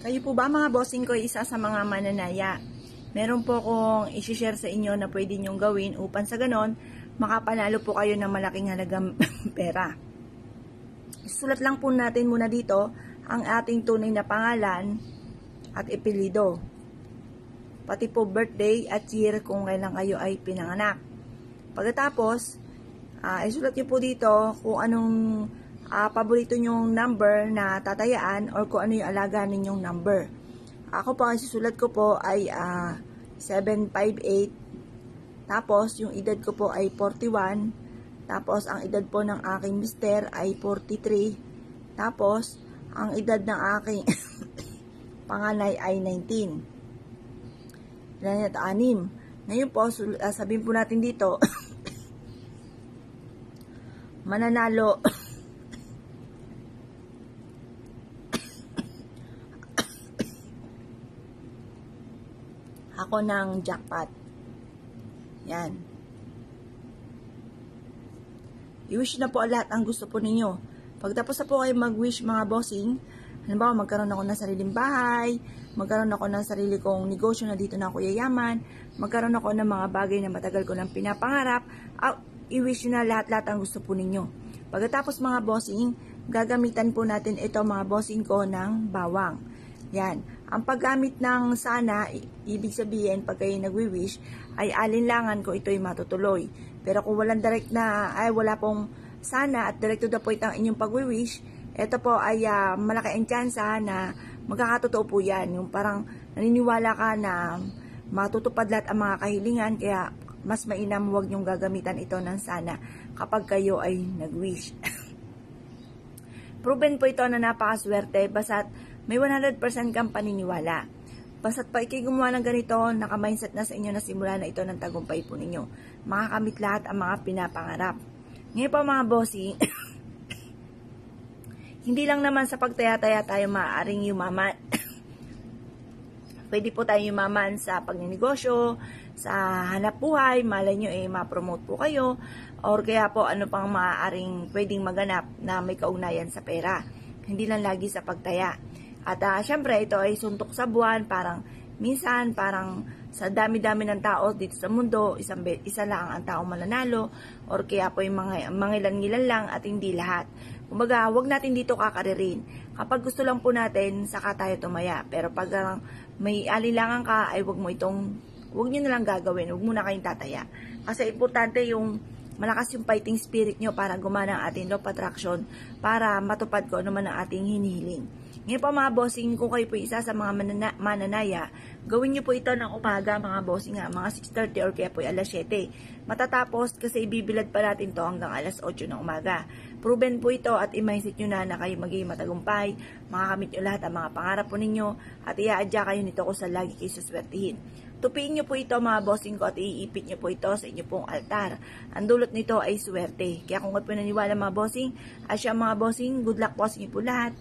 Kayo po ba mga bossing ko isa sa mga mananaya? Meron po akong isi-share sa inyo na pwede nyong gawin upang sa ganon, makapanalo po kayo ng malaking halagang pera. Isulat lang po natin muna dito ang ating tunay na pangalan at apelyido. Pati po birthday at year kung kailan kayo ay pinanganak. Pagkatapos, isulat nyo po dito kung anong paborito nyong number na tatayaan or kung ano yung alaga ninyong number. Ako po, ang susulat ko po ay 758. Tapos, yung edad ko po ay 41. Tapos, ang edad po ng aking mister ay 43. Tapos, ang edad ng aking panganay ay 19. Ilan ito? 6. Ngayon po, sabihin po natin dito, mananalo ako ng jackpot. Yan. I-wish na po lahat ang gusto po ninyo. Pagtapos na po kayo mag-wish mga bossing, halimbawa magkaroon ako ng sariling bahay, magkaroon ako ng sarili kong negosyo na dito na ako yayaman, magkaroon ako ng mga bagay na matagal ko nang pinapangarap, i-wish na lahat-lahat ang gusto po ninyo. Pagkatapos mga bossing, gagamitan po natin ito mga bossing ko ng bawang. Yan. Ang paggamit ng sana, ibig sabihin pag kayo nagwi-wish, ay alinlangan ko ito'y matutuloy. Pero kung walang direct na, wala pong sana at direct to the point ang inyong pagwi-wish, ito po ay malaki ang tsansa na magkakatotoo po yan. Yung parang naniniwala ka na matutupad lahat ang mga kahilingan, kaya mas mainam huwag nyong gagamitan ito ng sana kapag kayo ay nag-wish. Proven po ito na napakaswerte, basta't may 100% kang paniniwala. Basta't pa ikay gumawa ng ganito, naka-mindset na sa inyo na simula na ito ng tagumpay po ninyo. Makakamit lahat ang mga pinapangarap. Ngayon po mga bossing, hindi lang naman sa pagtaya-taya tayo maaaring yumaman. Pwede po tayo yumaman sa pagninegosyo, sa hanap buhay, malay nyo ma-promote po kayo, or kaya po ano pang maaaring pwedeng maganap na may kaugnayan sa pera. Hindi lang lagi sa pagtaya. At syempre, ito ay suntok sa buwan, parang minsan, parang sa dami-dami ng tao dito sa mundo, isa lang ang tao mananalo, or kaya po yung mga ilan-ilan lang at hindi lahat. Kumbaga, wag natin dito kakaririn. Kapag gusto lang po natin, saka tayo tumaya. Pero pag may alilangan ka, ay wag nyo na lang gagawin, wag mo na kayong tataya. Kasi importante yung malakas yung fighting spirit nyo para gumana ang ating law of attraction, para matupad ko ano man ang ating hinihiling. Ngayon po mga bossing, kung kayo po isa sa mga mananaya, gawin nyo po ito ng umaga mga bossing mga 6:30 or kaya po alas 7. Matatapos kasi ibibilad pa natin to hanggang alas 8 ng umaga. Proven po ito at i-mindset nyo na kayo magiging matagumpay, makakamit nyo lahat ang mga pangarap po ninyo at i-aadya kayo nito kung sa lagi kayo suswertihin. Tupiin nyo po ito mga bossing ko at iipit nyo po ito sa inyo pong altar. Ang dulot nito ay swerte. Kaya kung kayo po naniwala mga bossing, asya mga bossing, good luck po sa inyo po lahat.